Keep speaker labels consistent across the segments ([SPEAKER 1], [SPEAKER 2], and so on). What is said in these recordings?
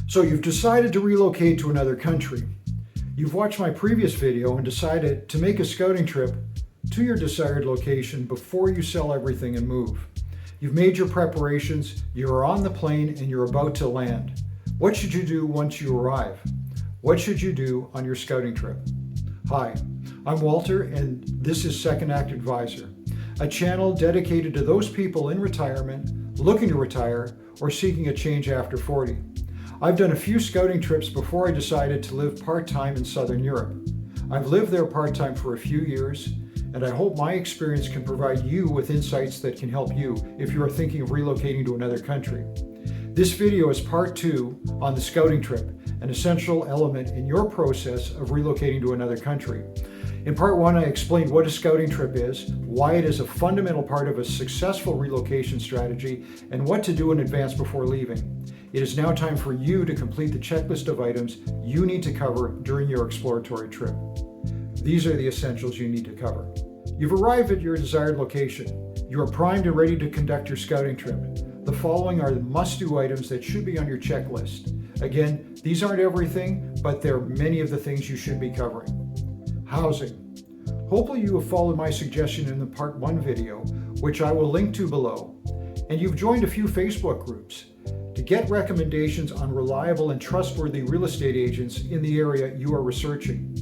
[SPEAKER 1] So you've decided to relocate to another country. You've watched my previous video and decided to make a scouting trip to your desired location before you sell everything and move. You've made your preparations, you're on the plane, and you're about to land. What should you do once you arrive? What should you do on your scouting trip? Hi, I'm Walter, and this is Second Act Advisor, a channel dedicated to those people in retirement, looking to retire, or seeking a change after 40. I've done a few scouting trips before I decided to live part-time in Southern Europe. I've lived there part-time for a few years, and I hope my experience can provide you with insights that can help you if you are thinking of relocating to another country. This video is part 2 on the scouting trip, an essential element in your process of relocating to another country. In part 1, I explained what a scouting trip is, why it is a fundamental part of a successful relocation strategy, and what to do in advance before leaving. It is now time for you to complete the checklist of items you need to cover during your exploratory trip. These are the essentials you need to cover. You've arrived at your desired location. You are primed and ready to conduct your scouting trip. The following are the must-do items that should be on your checklist. Again, these aren't everything, but they're many of the things you should be covering. Housing. Hopefully you have followed my suggestion in the part 1 video, which I will link to below, and you've joined a few Facebook groups to get recommendations on reliable and trustworthy real estate agents in the area you are researching.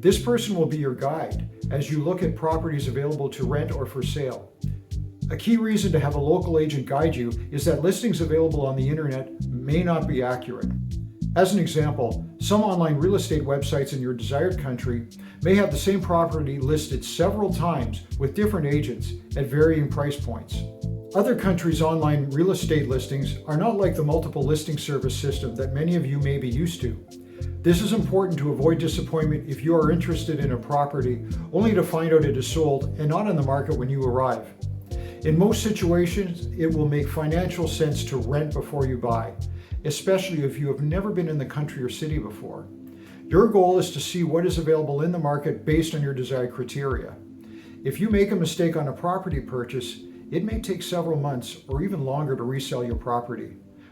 [SPEAKER 1] This person will be your guide as you look at properties available to rent or for sale. A key reason to have a local agent guide you is that listings available on the internet may not be accurate. As an example, some online real estate websites in your desired country may have the same property listed several times with different agents at varying price points. Other countries' online real estate listings are not like the multiple listing service system that many of you may be used to. This is important to avoid disappointment if you are interested in a property only to find out it is sold and not on the market when you arrive. In most situations, it will make financial sense to rent before you buy, especially if you have never been in the country or city before. Your goal is to see what is available in the market based on your desired criteria. If you make a mistake on a property purchase, it may take several months or even longer to resell your property.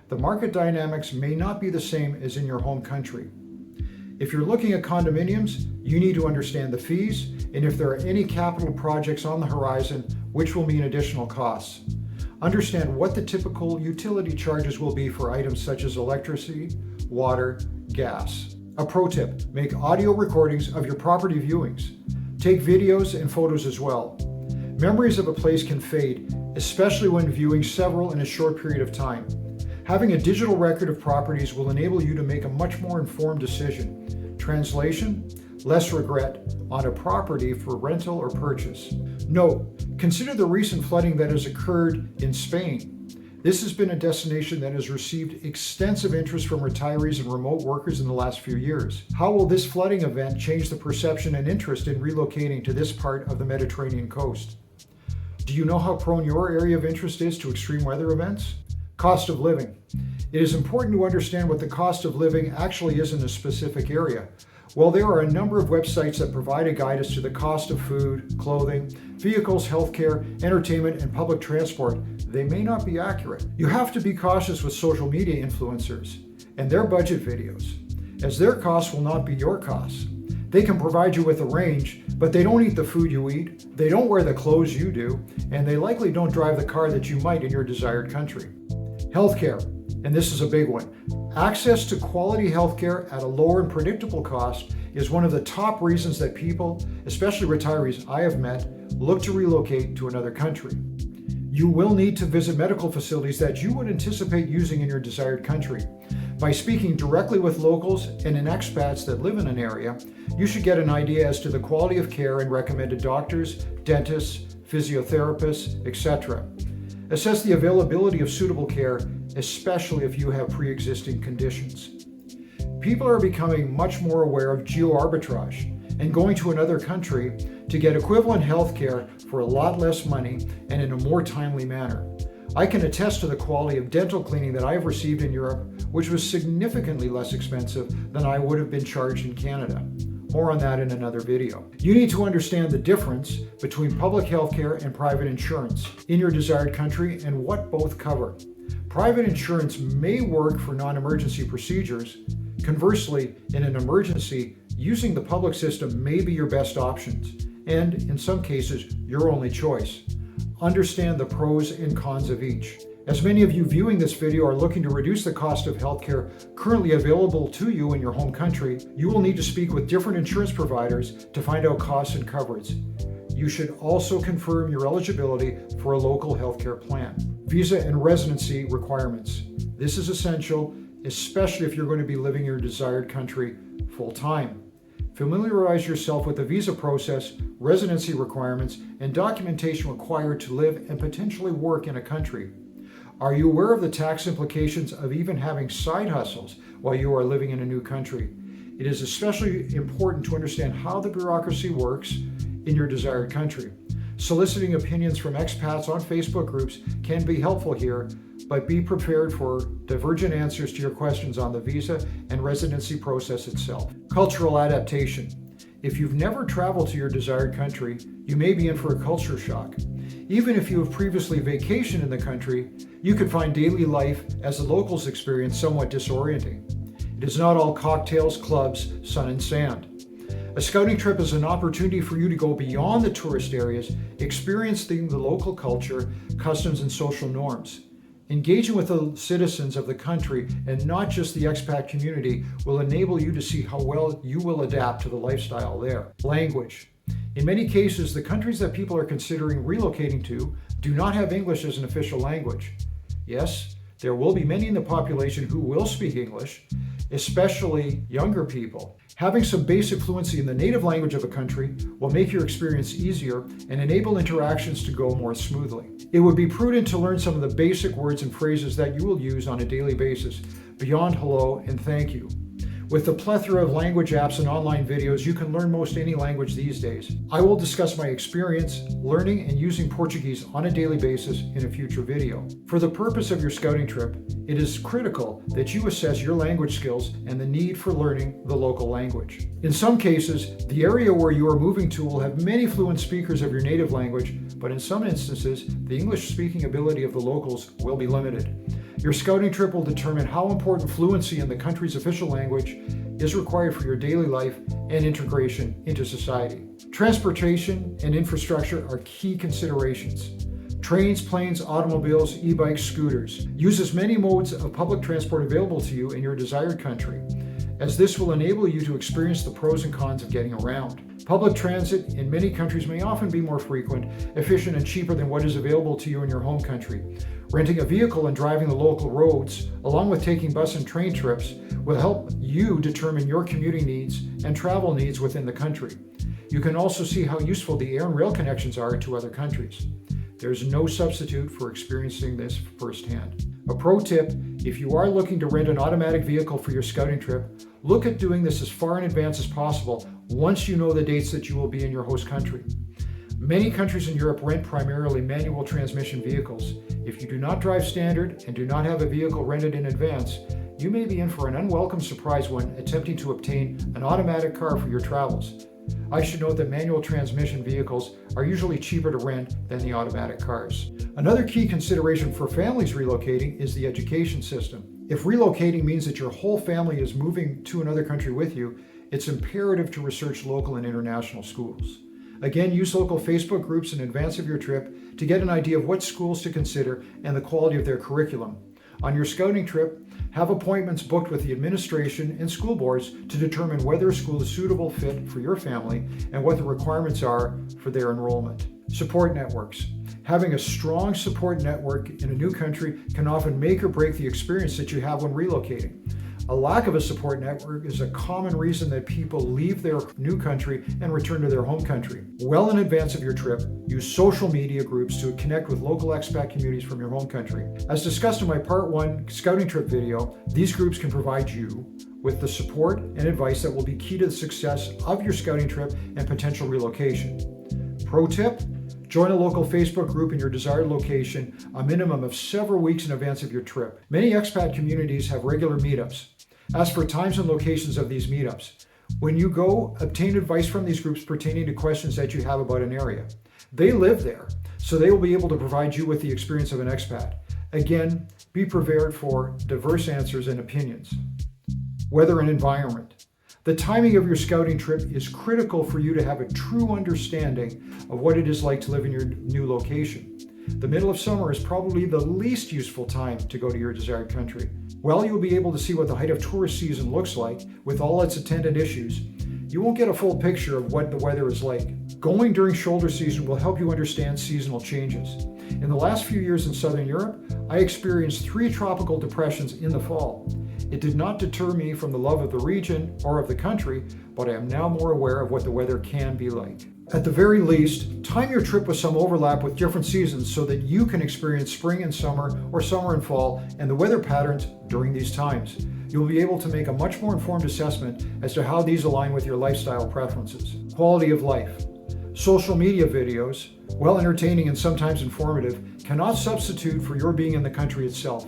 [SPEAKER 1] The market dynamics may not be the same as in your home country. If you're looking at condominiums, you need to understand the fees and if there are any capital projects on the horizon, which will mean additional costs. Understand what the typical utility charges will be for items such as electricity, water, gas. A pro tip, make audio recordings of your property viewings. Take videos and photos as well. Memories of a place can fade, especially when viewing several in a short period of time. Having a digital record of properties will enable you to make a much more informed decision. Translation, less regret on a property for rental or purchase. Note, consider the recent flooding that has occurred in Spain. This has been a destination that has received extensive interest from retirees and remote workers in the last few years. How will this flooding event change the perception and interest in relocating to this part of the Mediterranean coast? Do you know how prone your area of interest is to extreme weather events? Cost of living. It is important to understand what the cost of living actually is in a specific area. While there are a number of websites that provide a guide as to the cost of food, clothing, vehicles, healthcare, entertainment, and public transport, they may not be accurate. You have to be cautious with social media influencers and their budget videos, as their costs will not be your costs. They can provide you with a range, but they don't eat the food you eat, they don't wear the clothes you do, and they likely don't drive the car that you might in your desired country. Healthcare, and this is a big one. Access to quality healthcare at a lower and predictable cost is one of the top reasons that people, especially retirees I have met, look to relocate to another country. You will need to visit medical facilities that you would anticipate using in your desired country. By speaking directly with locals and expats that live in an area, you should get an idea as to the quality of care and recommended doctors, dentists, physiotherapists, etc. Assess the availability of suitable care, especially if you have pre-existing conditions. People are becoming much more aware of geo-arbitrage and going to another country to get equivalent health care for a lot less money and in a more timely manner. I can attest to the quality of dental cleaning that I have received in Europe, which was significantly less expensive than I would have been charged in Canada. More on that in another video. You need to understand the difference between public health care and private insurance in your desired country and what both cover. Private insurance may work for non-emergency procedures. Conversely, in an emergency, using the public system may be your best options, and in some cases, your only choice. Understand the pros and cons of each. As many of you viewing this video are looking to reduce the cost of healthcare currently available to you in your home country, you will need to speak with different insurance providers to find out costs and coverage. You should also confirm your eligibility for a local healthcare plan. Visa and residency requirements. This is essential, especially if you're going to be living in your desired country full-time. Familiarize yourself with the visa process, residency requirements, and documentation required to live and potentially work in a country. Are you aware of the tax implications of even having side hustles while you are living in a new country? It is especially important to understand how the bureaucracy works in your desired country. Soliciting opinions from expats on Facebook groups can be helpful here, but be prepared for divergent answers to your questions on the visa and residency process itself. Cultural adaptation. If you've never traveled to your desired country, you may be in for a culture shock. Even if you have previously vacationed in the country, you could find daily life as the locals experience somewhat disorienting. It is not all cocktails, clubs, sun and sand. A scouting trip is an opportunity for you to go beyond the tourist areas, experiencing the local culture, customs, and social norms. Engaging with the citizens of the country and not just the expat community will enable you to see how well you will adapt to the lifestyle there. Language. In many cases, the countries that people are considering relocating to do not have English as an official language. Yes, there will be many in the population who will speak English, especially younger people. Having some basic fluency in the native language of a country will make your experience easier and enable interactions to go more smoothly. It would be prudent to learn some of the basic words and phrases that you will use on a daily basis, beyond hello and thank you. With the plethora of language apps and online videos, you can learn most any language these days. I will discuss my experience learning and using Portuguese on a daily basis in a future video. For the purpose of your scouting trip, it is critical that you assess your language skills and the need for learning the local language. In some cases, the area where you are moving to will have many fluent speakers of your native language, but in some instances, the English-speaking ability of the locals will be limited. Your scouting trip will determine how important fluency in the country's official language is required for your daily life and integration into society. Transportation and infrastructure are key considerations. Trains, planes, automobiles, e-bikes, scooters. Use as many modes of public transport available to you in your desired country, as this will enable you to experience the pros and cons of getting around. Public transit in many countries may often be more frequent, efficient, and cheaper than what is available to you in your home country. Renting a vehicle and driving the local roads, along with taking bus and train trips, will help you determine your commuting needs and travel needs within the country. You can also see how useful the air and rail connections are to other countries. There's no substitute for experiencing this firsthand. A pro tip, if you are looking to rent an automatic vehicle for your scouting trip, look at doing this as far in advance as possible once you know the dates that you will be in your host country. Many countries in Europe rent primarily manual transmission vehicles. If you do not drive standard and do not have a vehicle rented in advance, you may be in for an unwelcome surprise when attempting to obtain an automatic car for your travels. I should note that manual transmission vehicles are usually cheaper to rent than the automatic cars. Another key consideration for families relocating is the education system. If relocating means that your whole family is moving to another country with you, it's imperative to research local and international schools. Again, use local Facebook groups in advance of your trip to get an idea of what schools to consider and the quality of their curriculum. On your scouting trip, have appointments booked with the administration and school boards to determine whether a school is a suitable fit for your family and what the requirements are for their enrollment. Support networks. Having a strong support network in a new country can often make or break the experience that you have when relocating. A lack of a support network is a common reason that people leave their new country and return to their home country. Well in advance of your trip, use social media groups to connect with local expat communities from your home country. As discussed in my Part 1 scouting trip video, these groups can provide you with the support and advice that will be key to the success of your scouting trip and potential relocation. Pro tip: join a local Facebook group in your desired location a minimum of several weeks in advance of your trip. Many expat communities have regular meetups. As for times and locations of these meetups, when you go, obtain advice from these groups pertaining to questions that you have about an area. They live there, so they will be able to provide you with the experience of an expat. Again, be prepared for diverse answers and opinions. Weather and environment. The timing of your scouting trip is critical for you to have a true understanding of what it is like to live in your new location. The middle of summer is probably the least useful time to go to your desired country. While you'll be able to see what the height of tourist season looks like with all its attendant issues, you won't get a full picture of what the weather is like. Going during shoulder season will help you understand seasonal changes. In the last few years in Southern Europe, I experienced 3 tropical depressions in the fall. It did not deter me from the love of the region or of the country, but I am now more aware of what the weather can be like. At the very least, time your trip with some overlap with different seasons so that you can experience spring and summer or summer and fall and the weather patterns during these times. You'll be able to make a much more informed assessment as to how these align with your lifestyle preferences. Quality of life. Social media videos, while entertaining and sometimes informative, cannot substitute for your being in the country itself.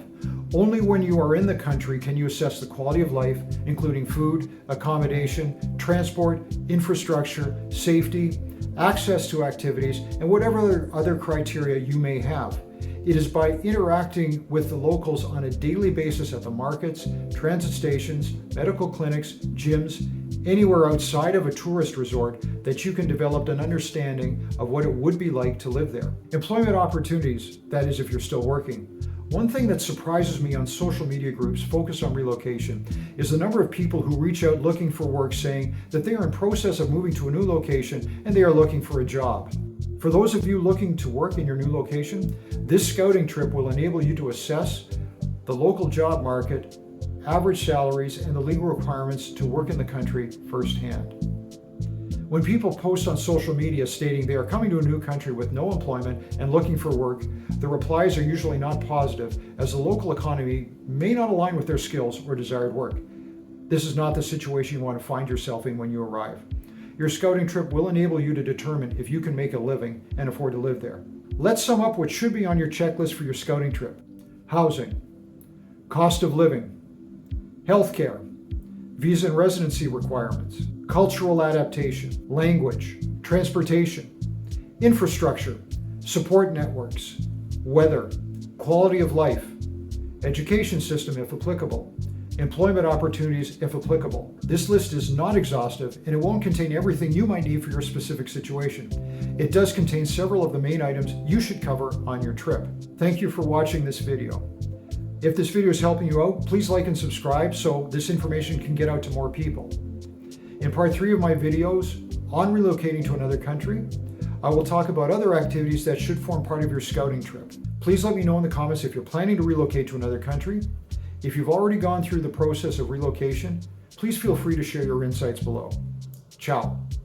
[SPEAKER 1] Only when you are in the country can you assess the quality of life, including food, accommodation, transport, infrastructure, safety, access to activities, and whatever other criteria you may have. It is by interacting with the locals on a daily basis at the markets, transit stations, medical clinics, gyms, anywhere outside of a tourist resort that you can develop an understanding of what it would be like to live there. Employment opportunities, that is if you're still working. One thing that surprises me on social media groups focused on relocation is the number of people who reach out looking for work saying that they are in process of moving to a new location and they are looking for a job. For those of you looking to work in your new location, this scouting trip will enable you to assess the local job market, average salaries, and the legal requirements to work in the country firsthand. When people post on social media stating they are coming to a new country with no employment and looking for work, the replies are usually not positive, as the local economy may not align with their skills or desired work. This is not the situation you want to find yourself in when you arrive. Your scouting trip will enable you to determine if you can make a living and afford to live there. Let's sum up what should be on your checklist for your scouting trip. Housing, cost of living, healthcare, visa and residency requirements, cultural adaptation, language, transportation, infrastructure, support networks, weather, quality of life, education system if applicable, employment opportunities if applicable. This list is not exhaustive and it won't contain everything you might need for your specific situation. It does contain several of the main items you should cover on your trip. Thank you for watching this video. If this video is helping you out, please like and subscribe so this information can get out to more people. In part 3 of my videos on relocating to another country, I will talk about other activities that should form part of your scouting trip. Please let me know in the comments if you're planning to relocate to another country. If you've already gone through the process of relocation, please feel free to share your insights below. Ciao.